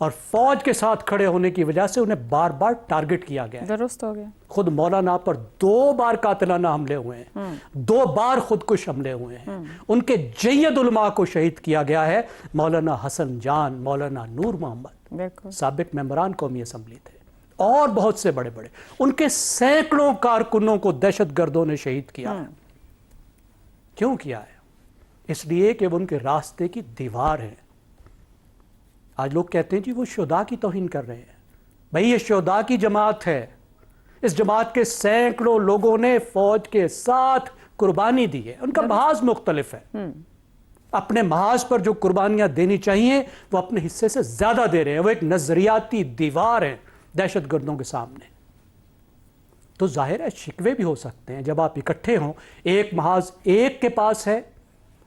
اور فوج کے ساتھ کھڑے ہونے کی وجہ سے انہیں بار بار ٹارگٹ کیا گیا ہے. درست ہو گیا. خود مولانا پر 2 بار قاتلانہ حملے ہوئے ہیں, 2 بار خودکش حملے ہوئے ہیں. ان کے جید علماء کو شہید کیا گیا ہے. مولانا حسن جان, مولانا نور محمد بالکل سابق ممبران قومی اسمبلی تھے, اور بہت سے بڑے بڑے, ان کے سینکڑوں کارکنوں کو دہشت گردوں نے شہید کیا ہے. کیوں کیا ہے؟ اس لیے کہ وہ ان کے راستے کی دیوار ہے. آج لوگ کہتے ہیں جی وہ شہداء کی توہین کر رہے ہیں. بھئی یہ شہداء کی جماعت ہے. اس جماعت کے سینکڑوں لوگوں نے فوج کے ساتھ قربانی دی ہے. ان کا محاذ مختلف ہے. اپنے محاذ پر جو قربانیاں دینی چاہیے وہ اپنے حصے سے زیادہ دے رہے ہیں. وہ ایک نظریاتی دیوار ہے دہشت گردوں کے سامنے. تو ظاہر ہے شکوے بھی ہو سکتے ہیں جب آپ اکٹھے ہوں. ایک محاذ ایک کے پاس ہے,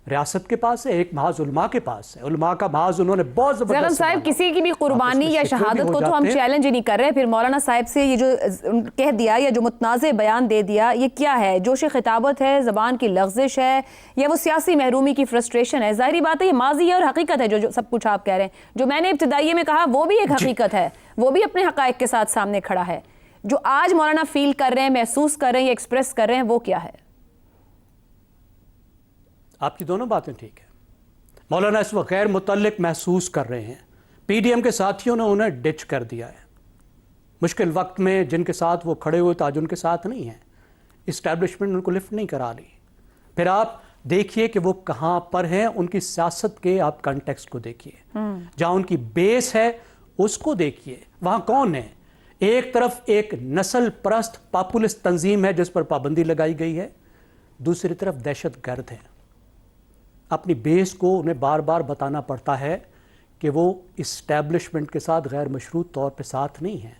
ریاست کے پاس ہے, ایک محاذ علماء کے پاس ہے. علماء کا محاذ انہوں نے بہت زبردست. زیغم صاحب کسی کی بھی قربانی یا شہادت کو تو ہم چیلنج ہی نہیں کر رہے. پھر مولانا صاحب سے یہ جو کہہ دیا یا جو متنازع بیان دے دیا, یہ کیا ہے؟ جوش خطابت ہے, زبان کی لغزش ہے, یا وہ سیاسی محرومی کی فرسٹریشن ہے؟ ظاہری بات ہے یہ ماضی ہے اور حقیقت ہے جو سب کچھ آپ کہہ رہے ہیں. جو میں نے ابتدائیے میں کہا وہ بھی ایک حقیقت ہے, وہ بھی اپنے حقائق کے ساتھ سامنے کھڑا ہے. جو آج مولانا فیل کر رہے ہیں, محسوس کر رہے ہیں یا ایکسپریس کر رہے ہیں, وہ کیا ہے؟ آپ کی دونوں باتیں ٹھیک ہیں. مولانا اس وقت غیر متعلق محسوس کر رہے ہیں. پی ڈی ایم کے ساتھیوں نے انہیں ڈچ کر دیا ہے. مشکل وقت میں جن کے ساتھ وہ کھڑے ہوئے تھے آج ان کے ساتھ نہیں ہیں. اسٹیبلشمنٹ ان کو لفٹ نہیں کرا رہی. پھر آپ دیکھیے کہ وہ کہاں پر ہیں. ان کی سیاست کے آپ کنٹیکسٹ کو دیکھیے, جہاں ان کی بیس ہے اس کو دیکھیے. وہاں کون ہے؟ ایک طرف ایک نسل پرست پاپولسٹ تنظیم ہے جس پر پابندی لگائی گئی ہے, دوسری طرف دہشت گرد ہیں. اپنی بیس کو انہیں بار بار بتانا پڑتا ہے کہ وہ اسٹیبلشمنٹ کے ساتھ غیر مشروط طور پہ ساتھ نہیں ہیں,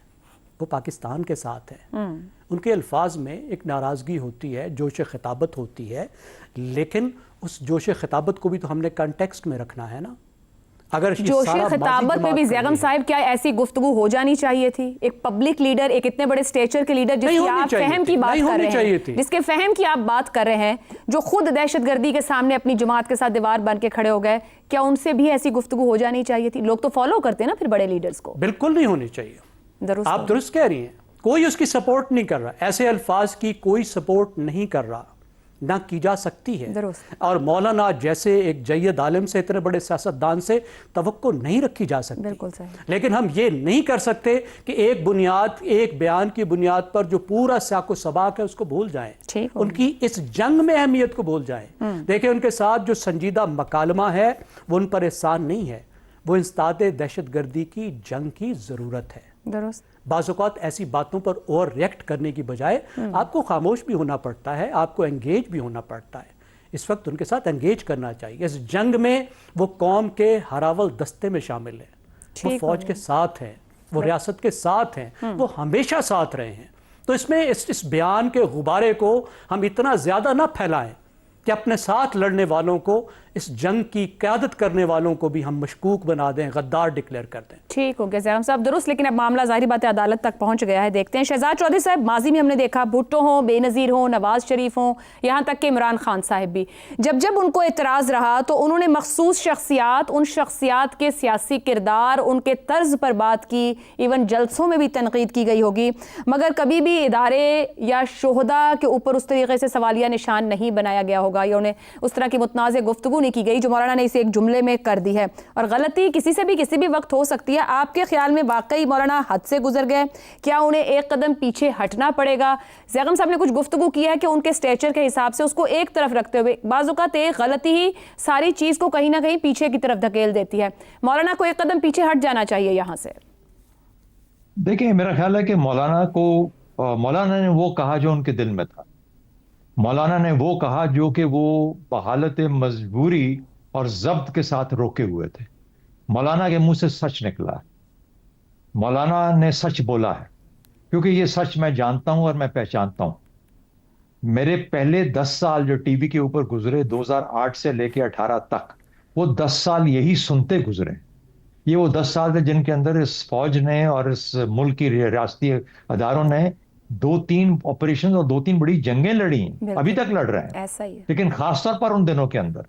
وہ پاکستان کے ساتھ ہیں. ان کے الفاظ میں ایک ناراضگی ہوتی ہے, جوش خطابت ہوتی ہے, لیکن اس جوش خطابت کو بھی تو ہم نے کنٹیکسٹ میں رکھنا ہے نا. اگر جوش خطابت میں بھی زیغم صاحب کیا ایسی گفتگو ہو جانی چاہیے تھی؟ ایک پبلک لیڈر, ایک اتنے بڑے سٹیچر کے لیڈر جس کی آپ فہم کی بات کر رہے ہیں, جس کے فہم کی آپ بات کر رہے ہیں, جو خود دہشت گردی کے سامنے اپنی جماعت کے ساتھ دیوار بن کے کھڑے ہو گئے, کیا ان سے بھی ایسی گفتگو ہو جانی چاہیے تھی؟ لوگ تو فالو کرتے ہیں نا پھر بڑے لیڈرز کو. بالکل نہیں ہونی چاہیے. آپ درست کہہ رہی ہیں, کوئی اس کی سپورٹ نہیں کر رہا. ایسے الفاظ کی کوئی سپورٹ نہیں کر رہا, نہ کی جا سکتی ہے. اور مولانا جیسے ایک جید عالم سے, اتنے بڑے سیاستدان سے توقع نہیں رکھی جا سکتی. لیکن ہم یہ نہیں کر سکتے کہ ایک بنیاد, ایک بیان کی بنیاد پر جو پورا سیاق و سباق ہے اس کو بھول جائیں, ان کی اس جنگ میں اہمیت کو بھول جائیں. دیکھیں ان کے ساتھ جو سنجیدہ مکالمہ ہے وہ ان پر احسان نہیں ہے, وہ انسداد دہشت گردی کی جنگ کی ضرورت ہے. درست. بعض اوقات ایسی باتوں پر اوور ریئیکٹ کرنے کی بجائے آپ کو خاموش بھی ہونا پڑتا ہے, آپ کو انگیج بھی ہونا پڑتا ہے. اس وقت ان کے ساتھ انگیج کرنا چاہیے. اس جنگ میں وہ قوم کے ہراول دستے میں شامل ہیں, وہ فوج کے ساتھ ہیں, وہ ریاست کے ساتھ ہیں, وہ ہمیشہ ساتھ رہے ہیں. تو اس میں اس بیان کے غبارے کو ہم اتنا زیادہ نہ پھیلائیں کہ اپنے ساتھ لڑنے والوں کو, اس جنگ کی قیادت کرنے والوں کو بھی ہم مشکوک بنا دیں, غدار ڈکلیئر کر دیں. ٹھیک ہو گیا زیغم صاحب, درست. لیکن اب معاملہ ظاہری بات ہے عدالت تک پہنچ گیا ہے. دیکھتے ہیں شہزاد چودھری صاحب, ماضی میں ہم نے دیکھا بھٹو ہوں, بے نظیر ہوں, نواز شریف ہوں, یہاں تک کہ عمران خان صاحب بھی, جب ان کو اعتراض رہا تو انہوں نے مخصوص شخصیات, ان شخصیات کے سیاسی کردار, ان کے طرز پر بات کی. ایون جلسوں میں بھی تنقید کی گئی ہوگی, مگر کبھی بھی ادارے یا شہداء کے اوپر اس طریقے سے سوالیہ نشان نہیں بنایا گیا ہوگا, یا انہیں اس طرح کی متنازع گفتگو نہیں کی گئی جو مولانا نے اسے ایک جملے میں کر دی ہے. اور غلطی کسی سے بھی کسی بھی وقت ہو سکتی ہے. آپ کے خیال میں واقعی مولانا حد سے گزر گئے؟ کیا انہیں ایک قدم پیچھے ہٹنا پڑے گا؟ زیغم صاحب نے کچھ گفتگو کی ہے کہ ان کے سٹیچر کے حساب سے اس کو ایک طرف رکھتے ہوئے بعض اوقات ایک غلطی ہی ساری چیز کو کہیں نہ کہیں پیچھے کی طرف دھکیل دیتی ہے. مولانا کو ایک قدم پیچھے ہٹ جانا چاہیے یہاں سے. دیکھیں میرا خیال ہے کہ مولانا نے وہ کہا جو ان کے دل میں تھا. مولانا نے وہ کہا جو کہ وہ بحالت مجبوری اور ضبط کے ساتھ روکے ہوئے تھے. مولانا کے منہ سے سچ نکلا ہے, مولانا نے سچ بولا ہے, کیونکہ یہ سچ میں جانتا ہوں اور میں پہچانتا ہوں. میرے پہلے 10 سال جو ٹی وی کے اوپر گزرے 2008 سے لے کے 18 تک, وہ 10 سال یہی سنتے گزرے. یہ وہ 10 سال تھے جن کے اندر اس فوج نے اور اس ملک کی ریاستی اداروں نے 2-3 آپریشن اور 2-3 بڑی جنگیں لڑی ہیں, ابھی تک لڑ رہے ہیں. ایسا ہی ہے. لیکن خاص طور پر ان دنوں کے اندر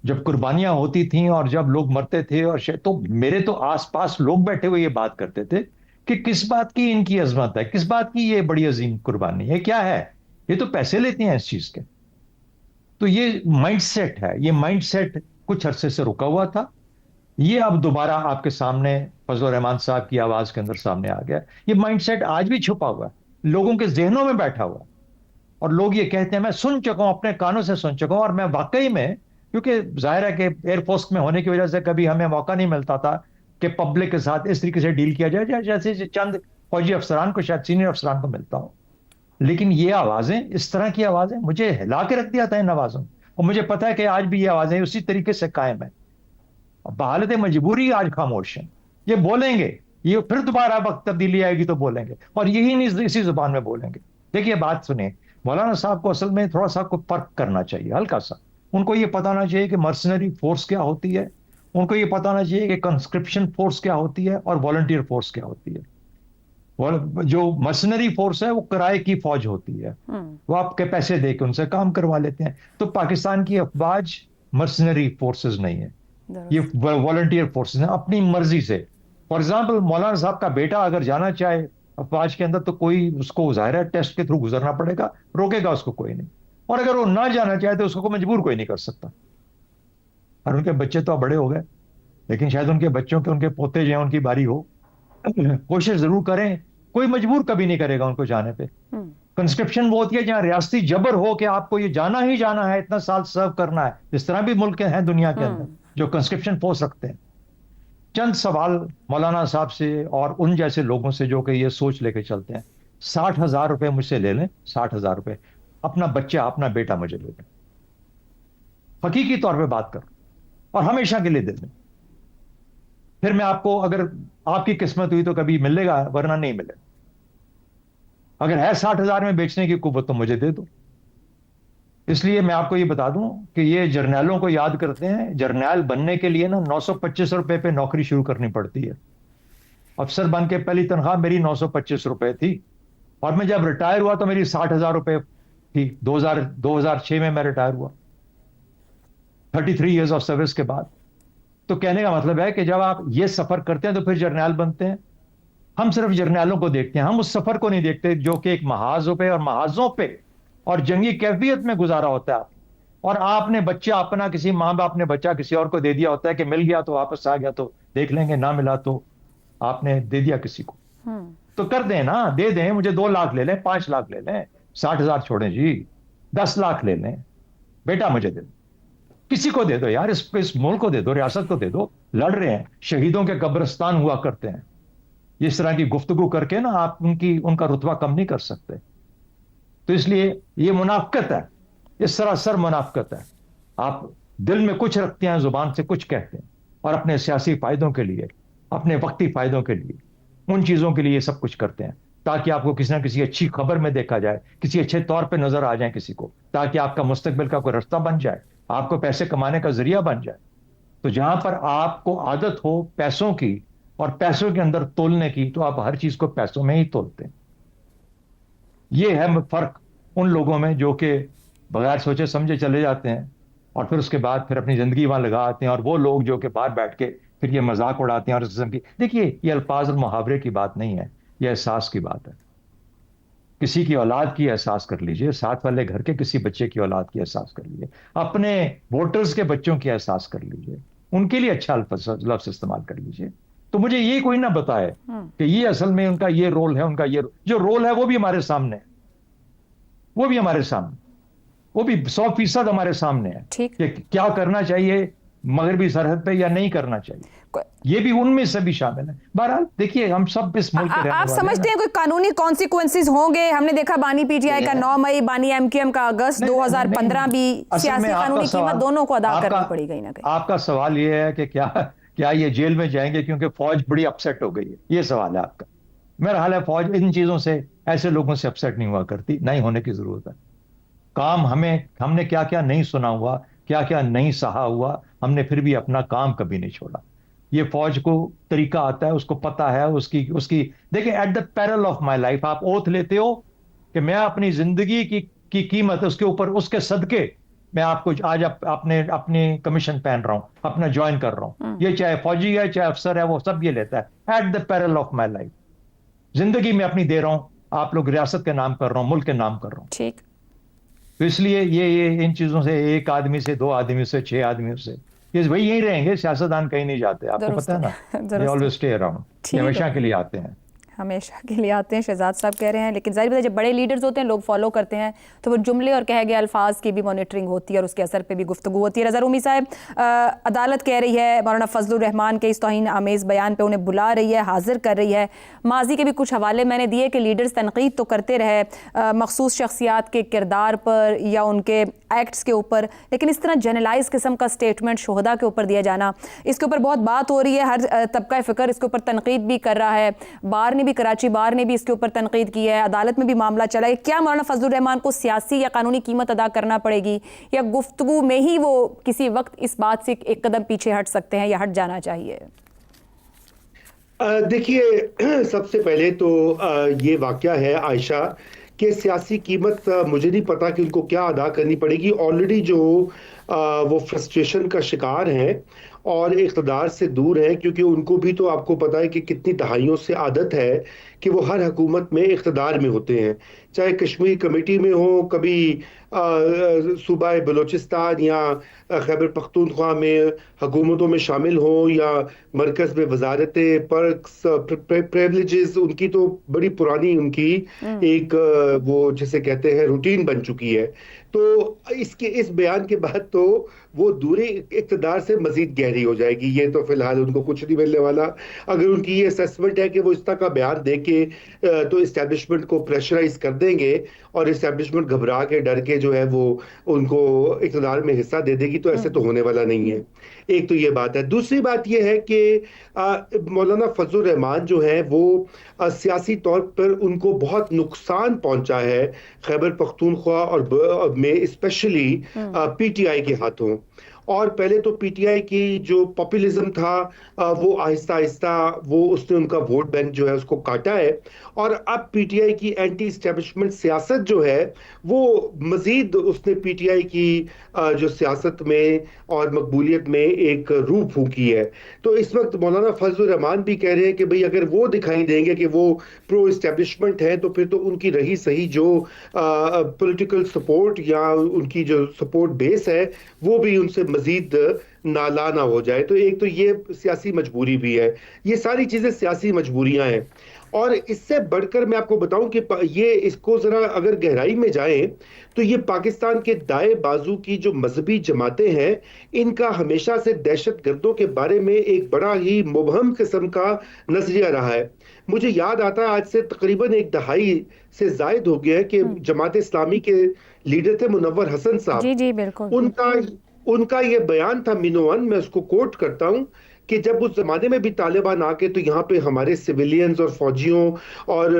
جب قربانیاں ہوتی تھیں اور جب لوگ مرتے تھے اور تو میرے تو آس پاس لوگ بیٹھے ہوئے یہ بات کرتے تھے کہ کس بات کی ان کی عظمت ہے, کس بات کی یہ بڑی عظیم قربانی ہے, کیا ہے, یہ تو پیسے لیتے ہیں اس چیز کے. تو یہ مائنڈ سیٹ ہے, یہ مائنڈ سیٹ کچھ عرصے سے رکا ہوا تھا, یہ اب دوبارہ آپ کے سامنے فضل الرحمان صاحب کی آواز کے اندر سامنے آ گیا. یہ مائنڈ سیٹ آج بھی چھپا ہوا ہے, لوگوں کے ذہنوں میں بیٹھا ہوا ہے, اور لوگ یہ کہتے ہیں, میں سن چکا ہوں, اپنے کانوں سے سن چکا ہوں, اور میں واقعی میں, کیونکہ ظاہر ہے کہ ایئر فورس میں ہونے کی وجہ سے کبھی ہمیں موقع نہیں ملتا تھا کہ پبلک کے ساتھ اس طریقے سے ڈیل کیا جائے جیسے چند فوجی افسران کو, شاید سینئر افسران کو ملتا ہوں. لیکن یہ آوازیں, اس طرح کی آوازیں مجھے ہلا کے رکھ دیا تھا ان آوازوں, اور مجھے پتا ہے کہ آج بھی یہ آوازیں اسی طریقے سے قائم ہیں. بحالت مجبوری آج خاموش ہیں, یہ بولیں گے, یہ پھر دوبارہ وقت تبدیلی آئے گی تو بولیں گے, اور یہی نہیں اسی زبان میں بولیں گے. دیکھیے بات سنیں, مولانا صاحب کو اصل میں تھوڑا سا کوئی فرق کرنا چاہیے, ہلکا سا. ان کو یہ پتا ہونا چاہیے کہ مرسنری فورس کیا ہوتی ہے, ان کو یہ پتا ہونا چاہیے کہ کنسکرپشن فورس کیا ہوتی ہے اور والنٹیئر فورس کیا ہوتی ہے. جو مرسنری فورس ہے وہ کرائے کی فوج ہوتی ہے, وہ آپ کے پیسے دے کے ان سے کام کروا لیتے ہیں. تو پاکستان کی افواج مرسنری فورسز نہیں ہے, یہ والنٹیئر فورسز ہیں اپنی مرضی سے. فار ایگزامپل مولانا صاحب کا بیٹا اگر جانا چاہے افواج کے اندر تو کوئی اس کو ظاہر ہے ٹیسٹ کے تھرو گزرنا پڑے گا, روکے گا اس کو کوئی نہیں. اور اگر وہ نہ جانا چاہے تو اس کو مجبور کوئی نہیں کر سکتا. اور ان کے بچے تو بڑے ہو گئے, لیکن شاید ان کے بچوں کے, ان کے پوتے جو ہیں ان کی باری ہو, کوشش ضرور کریں, کوئی مجبور کبھی نہیں کرے گا ان کو جانے پہ. کنسکرپشن وہ ہوتی ہے جہاں ریاستی جبر ہو کہ آپ کو یہ جانا ہی جانا ہے, اتنا سال سرو کرنا ہے. اس طرح بھی ملک ہیں دنیا کے اندر جو کنسکرپشن فورس رکھتے ہیں. چند سوال مولانا صاحب سے اور ان جیسے لوگوں سے جو کہ یہ سوچ لے کے چلتے ہیں. 60,000 روپے مجھ سے لے لیں, 60,000 روپے, اپنا بچہ, اپنا بیٹا مجھے لے دیں, حقیقی طور پہ بات کروں, اور ہمیشہ کے لیے دے دیں. پھر میں آپ کو, اگر آپ کی قسمت ہوئی تو کبھی ملے گا, ورنہ نہیں ملے. اگر ہے 60,000 میں بیچنے کی قوت تو مجھے دے دو. اس لیے میں آپ کو یہ بتا دوں کہ یہ جرنیلوں کو یاد کرتے ہیں, جرنیل بننے کے لیے نا 925 روپے پہ نوکری شروع کرنی پڑتی ہے. افسر بن کے پہلی تنخواہ میری 925 روپے تھی, اور میں جب ریٹائر ہوا تو میری 60,000 روپے تھی. 2006 میں میں ریٹائر ہوا, 33 ایئرز آف سروس کے بعد. تو کہنے کا مطلب ہے کہ جب آپ یہ سفر کرتے ہیں تو پھر جرنیل بنتے ہیں. ہم صرف جرنیلوں کو دیکھتے ہیں, ہم اس سفر کو نہیں دیکھتے جو کہ ایک محاذوں پہ اور محاذوں پہ اور جنگی کیفیت میں گزارا ہوتا ہے. اور آپ نے بچہ اپنا, کسی ماں باپ نے بچہ کسی اور کو دے دیا ہوتا ہے کہ مل گیا تو واپس آ گیا تو دیکھ لیں گے, نہ ملا تو آپ نے دے دیا کسی کو. تو کر دیں نا, دے دیں, مجھے 2 لاکھ لے لیں, 5 لاکھ لے لیں, 60,000 چھوڑیں جی, 10 لاکھ لے لیں, بیٹا مجھے دے دو, کسی کو دے دو یار, اس ملک کو دے دو, ریاست کو دے دو. لڑ رہے ہیں, شہیدوں کے قبرستان ہوا کرتے ہیں. اس طرح کی گفتگو کر کے نا آپ ان کا رتبہ کم نہیں کر سکتے. تو اس لیے یہ منافقت ہے, یہ سراسر منافقت ہے. آپ دل میں کچھ رکھتے ہیں, زبان سے کچھ کہتے ہیں, اور اپنے سیاسی فائدوں کے لیے, اپنے وقتی فائدوں کے لیے, ان چیزوں کے لیے سب کچھ کرتے ہیں تاکہ آپ کو کسی نہ کسی اچھی خبر میں دیکھا جائے, کسی اچھے طور پہ نظر آ جائیں کسی کو, تاکہ آپ کا مستقبل کا کوئی رستہ بن جائے, آپ کو پیسے کمانے کا ذریعہ بن جائے. تو جہاں پر آپ کو عادت ہو پیسوں کی اور پیسوں کے اندر تولنے کی, تو آپ ہر چیز کو پیسوں میں ہی تولتے ہیں. یہ ہے فرق ان لوگوں میں جو کہ بغیر سوچے سمجھے چلے جاتے ہیں, اور پھر اس کے بعد پھر اپنی زندگی وہاں لگا آتے ہیں, اور وہ لوگ جو کہ باہر بیٹھ کے پھر یہ مذاق اڑاتے ہیں. اور اس قسم کی, دیکھیے یہ الفاظ اور محاورے کی بات نہیں ہے, یہ احساس کی بات ہے. کسی کی اولاد کی احساس کر لیجئے, ساتھ والے گھر کے کسی بچے کی اولاد کی احساس کر لیجئے, اپنے ووٹرز کے بچوں کی احساس کر لیجئے, ان کے لیے اچھا لفظ استعمال کر لیجئے. تو مجھے یہ کوئی نہ بتائے کہ یہ اصل میں ان کا یہ رول ہے, ان کا یہ جو رول ہے وہ بھی ہمارے سامنے ہے, وہ بھی ہمارے سامنے, وہ بھی 100% ہمارے سامنے ہے کہ کیا کرنا چاہیے مغربی سرحد پہ یا نہیں کرنا چاہیے. یہ بھی ان میں سے بھی شامل ہے. بہرحال دیکھیے ہم سب اس ملک کے رہنے والے ہیں. آپ سمجھتے ہیں کوئی قانونی کانسیکوینسز ہوں گے؟ ہم نے دیکھا بانی پی ٹی آئی کا 9 مئی, بانی ایم کیو ایم کا اگست 2015 بھی سیاسی قانونی قیمت دونوں کو ادا کرنی پڑی گئی. نہ کہیں آپ کا سوال یہ ہے کہ کیا یہ جیل میں جائیں گے کیونکہ فوج بڑی اپسیٹ ہو گئی ہے, یہ سوال ہے آپ کا. میرا حال ہے فوج ان چیزوں سے, ایسے لوگوں سے اپسیٹ نہیں ہوا کرتی, نہیں ہونے کی ضرورت ہے. کام ہم نے کیا کیا نہیں سنا ہوا, کیا کیا نہیں سہا ہوا, ہم نے پھر بھی اپنا کام کبھی نہیں چھوڑا. یہ فوج کو طریقہ آتا ہے, اس کو پتا ہے, اس کی دیکھیں at the peril of my life آپ اوتھ لیتے ہو کہ میں اپنی زندگی کی قیمت اس کے اوپر, اس کے صدقے میں آپ کو آج اپنی کمیشن پہن رہا ہوں, اپنا جوائن کر رہا ہوں, یہ چاہے فوجی ہے چاہے افسر ہے, وہ سب یہ لیتا ہے at the peril of my life. زندگی میں اپنی دے رہا ہوں, آپ لوگ ریاست کے نام کر رہا ہوں, ملک کے نام کر رہا ہوں. ٹھیک. تو اس لیے یہ ان چیزوں سے, ایک آدمی سے, دو آدمی سے, 6 آدمیوں سے, یہ وہی یہیں رہیں گے. سیاستدان کہیں نہیں جاتے, آپ کو پتہ ہے نا, دے آلویز اسٹے اراؤنڈ, یہ ہمیشہ کے لیے آتے ہیں, ہمیشہ کے لیے آتے ہیں. شہزاد صاحب کہہ رہے ہیں, لیکن ظاہر بات ہے جب بڑے لیڈرز ہوتے ہیں لوگ فالو کرتے ہیں تو وہ جملے اور کہے گئے الفاظ کی بھی مانیٹرنگ ہوتی ہے اور اس کے اثر پہ بھی گفتگو ہوتی ہے. رضا رومی صاحب, عدالت کہہ رہی ہے مولانا فضل الرحمان کے اس توہین آمیز بیان پہ انہیں بلا رہی ہے, حاضر کر رہی ہے. ماضی کے بھی کچھ حوالے میں نے دیے کہ لیڈرز تنقید تو کرتے رہے مخصوص شخصیات کے کردار پر یا ان کے ایکٹس کے اوپر, لیکن اس طرح جنرلائز قسم کا سٹیٹمنٹ شہداء کے اوپر دیا جانا, اس کے اوپر بہت بات ہو رہی ہے. ہر طبقہ فکر اس کے اوپر تنقید بھی کر رہا ہے. بار نے بھی, کراچی بار نے بھی اس کے اوپر تنقید کی ہے. عدالت میں بھی معاملہ چلا ہے. کیا مولانا فضل الرحمان کو سیاسی یا قانونی قیمت ادا کرنا پڑے گی, یا گفتگو میں ہی وہ کسی وقت اس بات سے ایک قدم پیچھے ہٹ سکتے ہیں یا ہٹ جانا چاہیے؟ دیکھیے, سب سے پہلے تو یہ واقعہ ہے عائشہ کہ سیاسی قیمت مجھے نہیں پتا کہ ان کو کیا ادا کرنی پڑے گی. آلریڈی جو وہ فرسٹریشن کا شکار ہیں اور اقتدار سے دور ہیں, کیونکہ ان کو بھی تو آپ کو پتا ہے کہ کتنی دہائیوں سے عادت ہے کہ وہ ہر حکومت میں اقتدار میں ہوتے ہیں, چاہے کشمیر کمیٹی میں ہو, کبھی صوبہ بلوچستان یا خیبر پختونخوا میں حکومتوں میں شامل ہوں, یا مرکز میں وزارتیں, پرکس, پریولیجز, ان کی تو بڑی پرانی ان کی ایک وہ جسے کہتے ہیں روٹین بن چکی ہے. تو اس بیان کے بعد تو وہ دوری اقتدار سے مزید گہری ہو جائے گی. یہ تو فی الحال ان کو کچھ نہیں ملنے والا. اگر ان کی یہ اسیسمنٹ ہے کہ وہ اس طرح کا بیان دے کے تو اسٹیبلشمنٹ کو پریشرائز کر دیں گے اور اسٹیبلشمنٹ گھبرا کے ڈر کے جو ہے وہ ان کو اقتدار میں حصہ دے دے گی, تو ایسے تو ہونے والا نہیں ہے. ایک تو یہ بات ہے. دوسری بات یہ ہے کہ مولانا فضل الرحمان جو ہے وہ سیاسی طور پر ان کو بہت نقصان پہنچا ہے خیبر پختونخوا اور میں اسپیشلی پی ٹی آئی کے ہاتھوں. اور پہلے تو پی ٹی آئی کی جو پاپولزم تھا وہ آہستہ آہستہ وہ اس نے ان کا ووٹ بینک جو ہے اس کو کاٹا ہے, اور اب پی ٹی آئی کی اینٹی اسٹیبلشمنٹ سیاست جو ہے وہ مزید اس نے پی ٹی آئی کی جو سیاست میں اور مقبولیت میں ایک روح پھونکی ہے. تو اس وقت مولانا فضل الرحمان بھی کہہ رہے ہیں کہ بھئی اگر وہ دکھائی دیں گے کہ وہ پرو اسٹیبلشمنٹ ہے تو پھر تو ان کی رہی صحیح جو پولیٹیکل سپورٹ یا ان کی جو سپورٹ بیس ہے وہ بھی ان سے مزید نالا نہ ہو جائے. تو ایک تو یہ سیاسی مجبوری بھی ہے. یہ ساری چیزیں سیاسی مجبوریاں ہیں. اور اس سے بڑھ کر میں آپ کو بتاؤں کہ یہ اس کو ذرا اگر گہرائی میں جائیں تو یہ پاکستان کے دائیں بازو کی جو مذہبی جماعتیں ہیں ان کا ہمیشہ سے دہشت گردوں کے بارے میں ایک بڑا ہی مبہم قسم کا نظریہ رہا ہے. مجھے یاد آتا ہے آج سے تقریباً 1 دہائی سے زائد ہو گیا ہے کہ جماعت اسلامی کے لیڈر تھے منور حسن صاحب. جی جی بالکل. ان کا یہ بیان تھا مینوان, میں اس کو کوٹ کرتا ہوں, کہ جب اس زمانے میں بھی طالبان آ کے تو یہاں پہ ہمارے سویلینز اور فوجیوں اور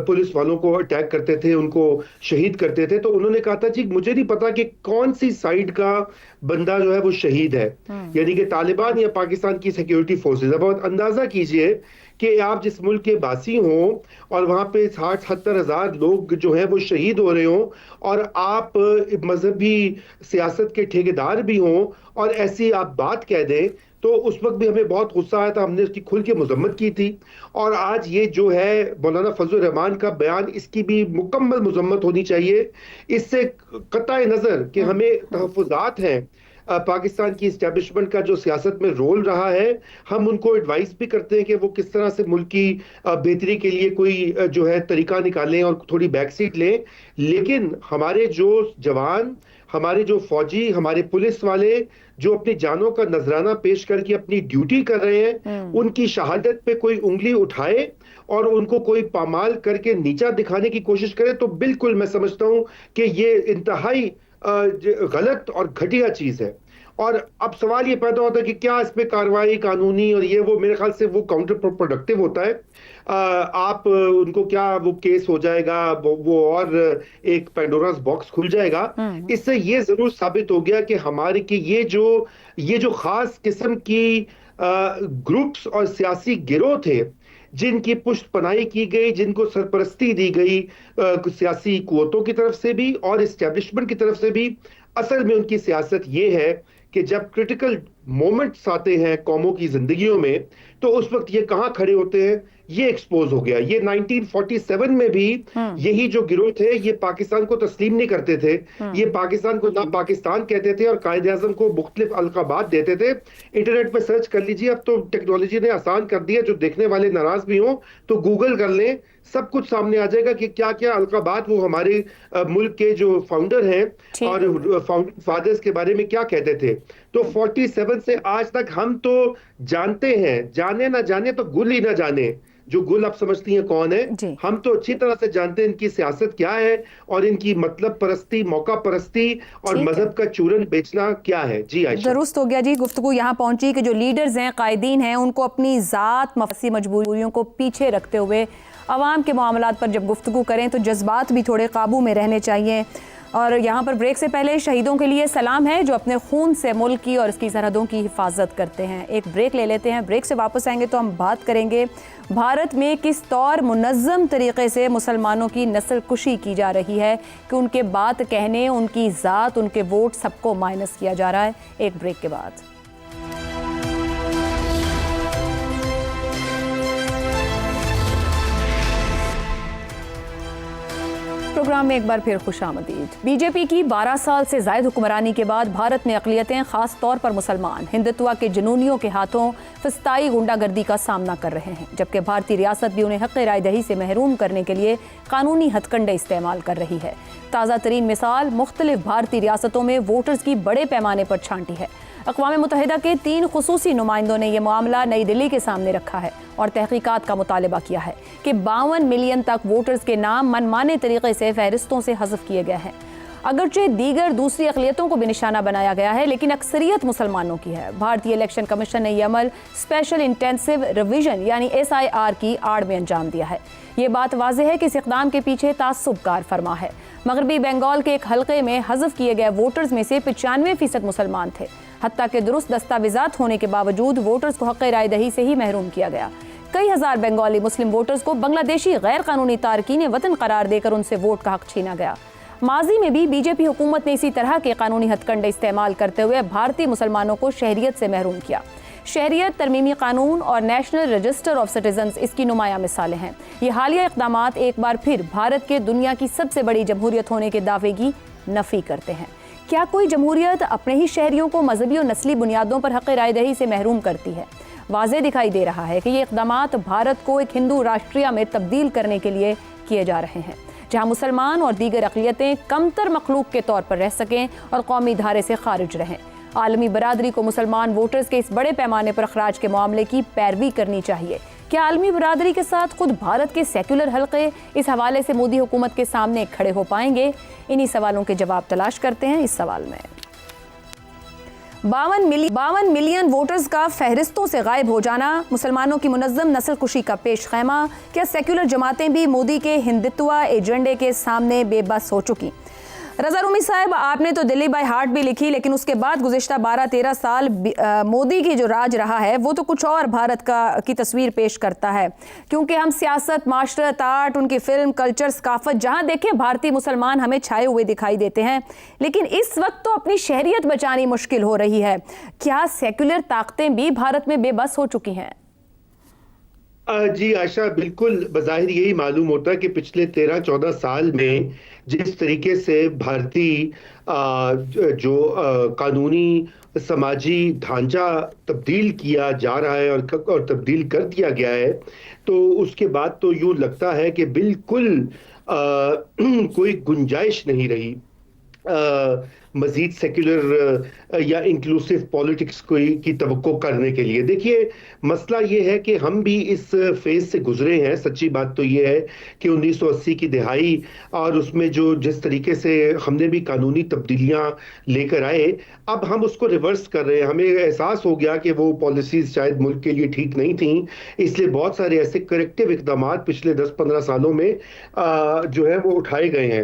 پولیس والوں کو اٹیک کرتے تھے, ان کو شہید کرتے تھے, تو انہوں نے کہا تھا جی مجھے نہیں پتا کہ کون سی سائیڈ کا بندہ جو ہے وہ شہید ہے, یعنی کہ طالبان یا پاکستان کی سیکیورٹی فورسز. اب اندازہ کیجئے کہ آپ جس ملک کے باسی ہوں اور وہاں پہ 60-70 ہزار لوگ جو ہیں وہ شہید ہو رہے ہوں, اور آپ مذہبی سیاست کے ٹھیکیدار بھی ہوں اور ایسی آپ بات کہہ دیں, تو اس وقت بھی ہمیں بہت غصہ آیا تھا, ہم نے اس کی کھل کے مذمت کی تھی. اور آج یہ جو ہے مولانا فضل الرحمان کا بیان, اس کی بھی مکمل مذمت ہونی چاہیے. اس سے قطع نظر کہ ہمیں تحفظات ہیں پاکستان کی اسٹیبلشمنٹ کا جو سیاست میں رول رہا ہے, ہم ان کو ایڈوائز بھی کرتے ہیں کہ وہ کس طرح سے ملک کی بہتری کے لیے کوئی جو ہے طریقہ نکالیں اور تھوڑی بیک سیٹ لیں. لیکن ہمارے جو جوان, ہمارے جو فوجی, ہمارے پولیس والے جو اپنی جانوں کا نذرانہ پیش کر کے اپنی ڈیوٹی کر رہے ہیں, ان کی شہادت پہ کوئی انگلی اٹھائے اور ان کو کوئی پامال کر کے نیچا دکھانے کی کوشش کرے, تو بالکل میں سمجھتا ہوں کہ یہ انتہائی غلط اور گھٹیا چیز ہے. اور اب سوال یہ پیدا ہوتا ہے کہ کیا اس پہ کارروائی قانونی اور یہ وہ, میرے خیال سے وہ کاؤنٹر پروڈکٹیو ہوتا ہے. آپ ان کو کیا وہ کیس ہو جائے گا, وہ اور ایک پینڈوراز باکس کھل جائے گا. اس سے یہ ضرور ثابت ہو گیا کہ ہمارے کی یہ جو خاص قسم کی گروپس اور سیاسی گروہ تھے جن کی پشت پناہی کی گئی, جن کو سرپرستی دی گئی سیاسی قوتوں کی طرف سے بھی اور اسٹیبلشمنٹ کی طرف سے بھی, اصل میں ان کی سیاست یہ ہے کہ جب کرٹیکل مومنٹس آتے ہیں قوموں کی زندگیوں میں تو اس وقت یہ کہاں کھڑے ہوتے ہیں, یہ ایکسپوز ہو گیا. یہ 1947 میں بھی یہی جو گروہ تھے یہ پاکستان کو تسلیم نہیں کرتے تھے, یہ پاکستان کو نہ پاکستان کہتے تھے اور قائد اعظم کو مختلف القابات دیتے تھے. انٹرنیٹ پہ سرچ کر لیجیے, اب تو ٹیکنالوجی نے آسان کر دیا, جو دیکھنے والے ناراض بھی ہوں تو گوگل کر لیں, سب کچھ سامنے آ جائے گا کہ کیا کیا القابات وہ ہمارے ملک کے جو فاؤنڈر ہیں اور فاؤنڈنگ فادرز کے بارے میں کیا کہتے تھے. تو 47 سے آج تک ہم تو جانتے ہیں, جانے نہ جانے تو گل ہی نہ جانے, جو گل آپ سمجھتی ہیں کون ہے, ہم تو اچھی طرح سے جانتے ہیں ان کی سیاست کیا ہے اور ان کی مطلب پرستی, موقع پرستی اور مذہب کا چورن بیچنا کیا ہے. جی عائشہ, درست ہو گیا جی. گفتگو یہاں پہنچی کہ جو لیڈرز ہیں, قائدین ہیں, ان کو اپنی ذات مفسی مجبوریوں کو پیچھے رکھتے ہوئے عوام کے معاملات پر جب گفتگو کریں تو جذبات بھی تھوڑے قابو میں رہنے چاہیے. اور یہاں پر بریک سے پہلے شہیدوں کے لیے سلام ہے جو اپنے خون سے ملک کی اور اس کی سرحدوں کی حفاظت کرتے ہیں. ایک بریک لے لیتے ہیں, بریک سے واپس آئیں گے تو ہم بات کریں گے بھارت میں کس طور منظم طریقے سے مسلمانوں کی نسل کشی کی جا رہی ہے کہ ان کے بات کہنے, ان کی ذات, ان کے ووٹ سب کو مائنس کیا جا رہا ہے. ایک بریک کے بعد پروگرام میں ایک بار پھر خوش آمدید. بی جے پی کی 12 سال سے زائد حکمرانی کے بعد بھارت میں اقلیتیں, خاص طور پر مسلمان, ہندتوا کے جنونیوں کے ہاتھوں فسطائی غنڈہ گردی کا سامنا کر رہے ہیں, جبکہ بھارتی ریاست بھی انہیں حق رائے دہی سے محروم کرنے کے لیے قانونی ہتھ کنڈے استعمال کر رہی ہے. تازہ ترین مثال مختلف بھارتی ریاستوں میں ووٹرز کی بڑے پیمانے پر چھانٹی ہے. اقوام متحدہ کے 3 خصوصی نمائندوں نے یہ معاملہ نئی دلی کے سامنے رکھا ہے اور تحقیقات کا مطالبہ کیا ہے کہ 52 ملین تک ووٹرز کے نام من مانے طریقے سے فہرستوں سے حذف کیے گئے ہیں. اگرچہ دیگر دوسری اقلیتوں کو بھی نشانہ بنایا گیا ہے, لیکن اکثریت مسلمانوں کی ہے. بھارتی الیکشن کمیشن نے یہ عمل اسپیشل انٹینسیو ریویژن یعنی SIR کی آڑ میں انجام دیا ہے. یہ بات واضح ہے کہ اس اقدام کے پیچھے تعصب کار فرما ہے. مغربی بنگال کے ایک حلقے میں حذف کیے گئے ووٹرز میں سے 95% مسلمان تھے, حتیٰ کہ درست دستاویزات ہونے کے باوجود ووٹرز کو حق رائے دہی سے ہی محروم کیا گیا. کئی ہزار بنگالی مسلم ووٹرز کو بنگلہ دیشی غیر قانونی تارکین وطن قرار دے کر ان سے ووٹ کا حق چھینا گیا. ماضی میں بھی بی جے پی حکومت نے اسی طرح کے قانونی ہتھ کنڈے استعمال کرتے ہوئے بھارتی مسلمانوں کو شہریت سے محروم کیا. شہریت ترمیمی قانون اور نیشنل رجسٹر آف سٹیزنز اس کی نمایاں مثالیں ہیں. یہ حالیہ اقدامات ایک بار پھر بھارت کے دنیا کی سب سے بڑی جمہوریت ہونے کے دعوے کی نفی کرتے ہیں. کیا کوئی جمہوریت اپنے ہی شہریوں کو مذہبی اور نسلی بنیادوں پر حق رائے دہی سے محروم کرتی ہے؟ واضح دکھائی دے رہا ہے کہ یہ اقدامات بھارت کو ایک ہندو راشٹریہ میں تبدیل کرنے کے لیے کیے جا رہے ہیں, جہاں مسلمان اور دیگر اقلیتیں کمتر مخلوق کے طور پر رہ سکیں اور قومی دھارے سے خارج رہیں. عالمی برادری کو مسلمان ووٹرز کے اس بڑے پیمانے پر اخراج کے معاملے کی پیروی کرنی چاہیے. کیا عالمی برادری کے ساتھ خود بھارت کے سیکولر حلقے اس حوالے سے مودی حکومت کے سامنے کھڑے ہو پائیں گے؟ انہی سوالوں کے جواب تلاش کرتے ہیں اس سوال میں. 52 ملین ووٹرز کا فہرستوں سے غائب ہو جانا, مسلمانوں کی منظم نسل کشی کا پیش خیمہ. کیا سیکولر جماعتیں بھی مودی کے ہندتوا ایجنڈے کے سامنے بے بس ہو چکی؟ رضا رومی صاحب, آپ نے تو دلی بائی ہارٹ بھی لکھی, لیکن اس کے بعد گزشتہ 12-13 سال مودی کی جو راج رہا ہے وہ تو کچھ اور بھارت کی تصویر پیش کرتا ہے, کیونکہ ہم سیاست, معاشرت, آرٹ, ان کی فلم, کلچر, ثقافت جہاں دیکھیں بھارتی مسلمان ہمیں چھائے ہوئے دکھائی دیتے ہیں. لیکن اس وقت تو اپنی شہریت بچانی مشکل ہو رہی ہے. کیا سیکولر طاقتیں بھی بھارت میں بے بس ہو چکی ہیں؟ جی عائشہ, بالکل بظاہر یہی معلوم ہوتا ہے کہ پچھلے 13-14 سال میں جس طریقے سے بھارتی جو قانونی سماجی ڈھانچہ تبدیل کیا جا رہا ہے اور تبدیل کر دیا گیا ہے, تو اس کے بعد تو یوں لگتا ہے کہ بالکل کوئی گنجائش نہیں رہی مزید سیکولر یا انکلوسیو پالیٹکس کی توقع کرنے کے لیے. دیکھیے, مسئلہ یہ ہے کہ ہم بھی اس فیز سے گزرے ہیں. سچی بات تو یہ ہے کہ 1980 کی دہائی اور اس میں جس طریقے سے ہم نے بھی قانونی تبدیلیاں لے کر آئے, اب ہم اس کو ریورس کر رہے ہیں. ہمیں احساس ہو گیا کہ وہ پالیسیز شاید ملک کے لیے ٹھیک نہیں تھیں, اس لیے بہت سارے ایسے کریکٹیو اقدامات پچھلے 10-15 سالوں میں جو ہے وہ اٹھائے گئے ہیں.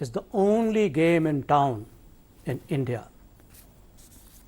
is the only game in town in India.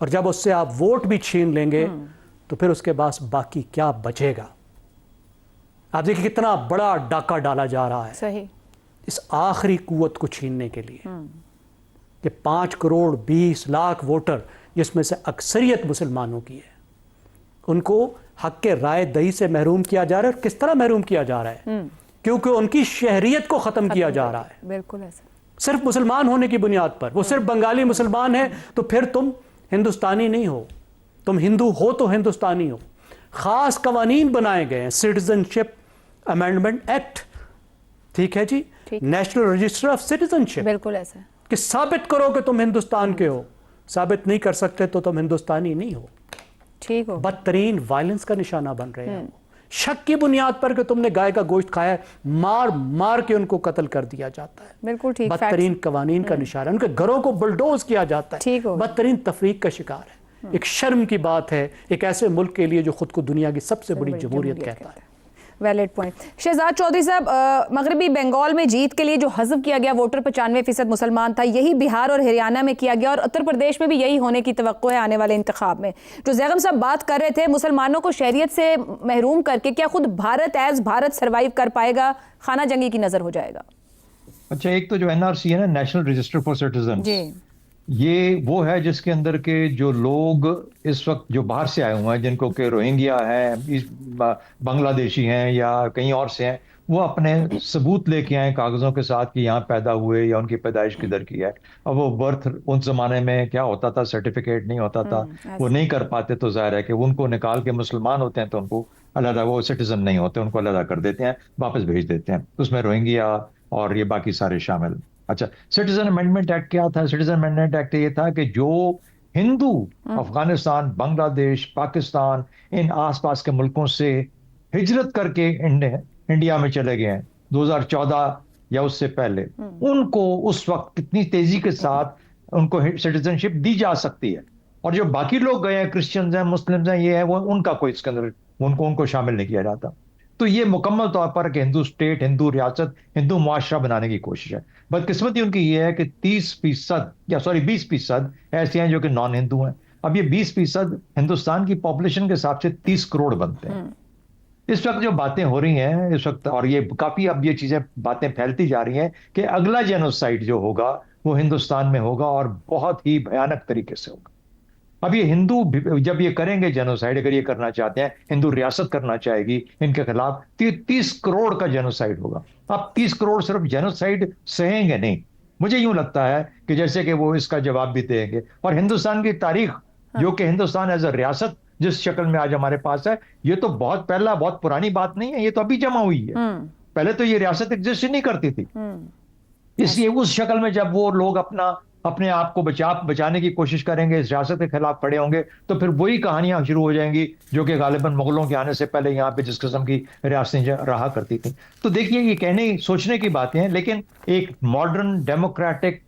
اور جب اس سے آپ ووٹ بھی چھین لیں گے تو پھر اس کے پاس باقی کیا بچے گا؟ آپ دیکھیں کتنا بڑا ڈاکہ ڈالا جا رہا ہے صحیح اس آخری قوت کو چھیننے کے لیے کہ 5 کروڑ 20 لاکھ ووٹر جس میں سے اکثریت مسلمانوں کی ہے، ان کو حق کے رائے دہی سے محروم کیا جا رہا ہے۔ اور کس طرح محروم کیا جا رہا ہے؟ کیونکہ ان کی شہریت کو ختم کیا جا رہا ہے، بالکل ایسا، صرف مسلمان ہونے کی بنیاد پر۔ وہ صرف بنگالی مسلمان ہے تو پھر تم ہندوستانی نہیں ہو، تم ہندو ہو تو ہندوستانی ہو۔ خاص قوانین بنائے گئے ہیں، سٹیزن شپ امینڈمنٹ ایکٹ، ٹھیک ہے جی، نیشنل رجسٹر آف سٹیزن شپ، بالکل ایسا ہے کہ ثابت کرو کہ تم ہندوستان کے ہو۔ ثابت نہیں کر سکتے تو تم ہندوستانی نہیں ہو۔ ٹھیک ہو بدترین وائلنس کا نشانہ بن رہے ہیں، شک کی بنیاد پر کہ تم نے گائے کا گوشت کھایا ہے، مار مار کے ان کو قتل کر دیا جاتا ہے۔ بالکل ٹھیک، بدترین قوانین کا نشانہ، ان کے گھروں کو بلڈوز کیا جاتا ہے، ٹھیک ہو بدترین تفریق کا شکار ہے۔ ایک شرم کی بات ہے ایک ایسے ملک کے لیے جو خود کو دنیا کی سب سے بڑی جمہوریت کہتا ہے۔ Valid point. شہزاد چودھری صاحب، مغربی بنگال میں جیت کے لیے جو حذف کیا گیا ووٹر 95% مسلمان تھا، یہی بہار اور ہریانہ میں کیا گیا اور اتر پردیش میں بھی یہی ہونے کی توقع ہے آنے والے انتخاب میں۔ جو زیغم صاحب بات کر رہے تھے مسلمانوں کو شہریت سے محروم کر کے، کیا خود بھارت ایز بھارت سروائیو کر پائے گا؟ خانہ جنگی کی نظر ہو جائے گا؟ اچھا، ایک تو جو NRC ہے نا، نیشنل رجسٹر فار سٹیزن، جی، یہ وہ ہے جس کے اندر کے جو لوگ اس وقت جو باہر سے آئے ہوئے ہیں، جن کو کہ روہنگیا ہیں، بنگلہ دیشی ہیں یا کہیں اور سے ہیں، وہ اپنے ثبوت لے کے آئے کاغذوں کے ساتھ کہ یہاں پیدا ہوئے یا ان کی پیدائش کدھر کی ہے۔ اب وہ برتھ اس زمانے میں کیا ہوتا تھا، سرٹیفکیٹ نہیں ہوتا تھا، وہ نہیں کر پاتے، تو ظاہر ہے کہ ان کو نکال کے مسلمان ہوتے ہیں تو ان کو علیحدہ، وہ سٹیزن نہیں ہوتے، ان کو علیحدہ کر دیتے ہیں، واپس بھیج دیتے ہیں۔ اس میں روہنگیا اور یہ باقی سارے شامل۔ اچھا، سٹیزن امینڈمنٹ ایکٹ کیا تھا؟ سٹیزن امینڈمنٹ ایکٹ یہ تھا کہ جو ہندو افغانستان، بنگلہ دیش، پاکستان، ان آس پاس کے ملکوں سے ہجرت کر کے انڈیا میں چلے گئے ہیں 2014 یا اس سے پہلے، ان کو اس وقت کتنی تیزی کے ساتھ ان کو سٹیزن شپ دی جا سکتی ہے، اور جو باقی لوگ گئے ہیں، کرسچنز ہیں، مسلمز ہیں، یہ ہے وہ، ان کا کوئی اس کے اندر ان کو شامل نہیں کیا جاتا۔ تو یہ مکمل طور پر کہ ہندو اسٹیٹ، ہندو ریاست، ہندو معاشرہ بنانے کی کوشش ہے۔ بدقسمتی ان کی یہ ہے کہ 20% ایسے ہیں جو کہ نان ہندو ہیں۔ اب یہ 20% ہندوستان کی پاپولیشن کے حساب سے 30 کروڑ بنتے ہیں۔ اس وقت جو باتیں ہو رہی ہیں اس وقت، اور یہ کافی اب یہ چیزیں باتیں پھیلتی جا رہی ہیں کہ اگلا جینوسائیڈ جو ہوگا وہ ہندوستان میں ہوگا اور بہت ہی بھیانک طریقے سے ہوگا۔ اب یہ ہندو جب یہ کریں گے جینوسائیڈ، اگر یہ کرنا چاہتے ہیں، ہندو ریاست کرنا چاہے گی ان کے خلاف، 30 کروڑ کا جینوسائیڈ ہوگا۔ اب 30 کروڑ صرف جینوسائیڈ سہیں گے نہیں، مجھے یوں لگتا ہے کہ جیسے کہ وہ اس کا جواب بھی دیں گے۔ اور ہندوستان کی تاریخ، جو کہ ہندوستان ایز اے ریاست جس شکل میں آج ہمارے پاس ہے، یہ تو بہت پہلا، بہت پرانی بات نہیں ہے، یہ تو ابھی جمع ہوئی ہے۔ پہلے تو یہ ریاست ایگزسٹ نہیں کرتی تھی، اس لیے اس شکل میں جب وہ لوگ اپنے آپ کو بچانے کی کوشش کریں گے، اس ریاست کے خلاف کھڑے ہوں گے، تو پھر وہی کہانیاں شروع ہو جائیں گی جو کہ غالباً مغلوں کے آنے سے پہلے یہاں پہ جس قسم کی ریاستیں رہا کرتی تھیں۔ تو دیکھیے، یہ سوچنے کی باتیں ہیں، لیکن ایک ماڈرن ڈیموکریٹک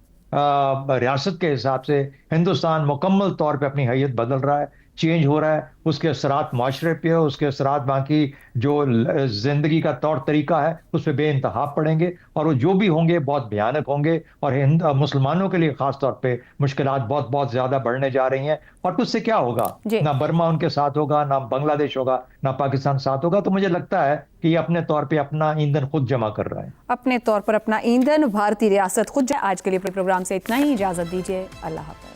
ریاست کے حساب سے ہندوستان مکمل طور پہ اپنی حیت بدل رہا ہے، چینج ہو رہا ہے۔ اس کے اثرات معاشرے پہ، اس کے اثرات باقی جو زندگی کا طور طریقہ ہے اس پہ بے انتہا پڑیں گے، اور وہ جو بھی ہوں گے بہت بھیانک ہوں گے، اور مسلمانوں کے لیے خاص طور پہ مشکلات بہت بہت زیادہ بڑھنے جا رہی ہیں۔ اور اس سے کیا ہوگا؟ نہ برما ان کے ساتھ ہوگا، نہ بنگلہ دیش ہوگا، نہ پاکستان ساتھ ہوگا۔ تو مجھے لگتا ہے کہ یہ اپنے طور پہ اپنا ایندھن خود جمع کر رہا ہے، اپنے طور پر اپنا ایندھن بھارتی ریاست خود۔ آج کے لیے پروگرام سے اتنا ہی، اجازت دیجیے، اللہ حافظ۔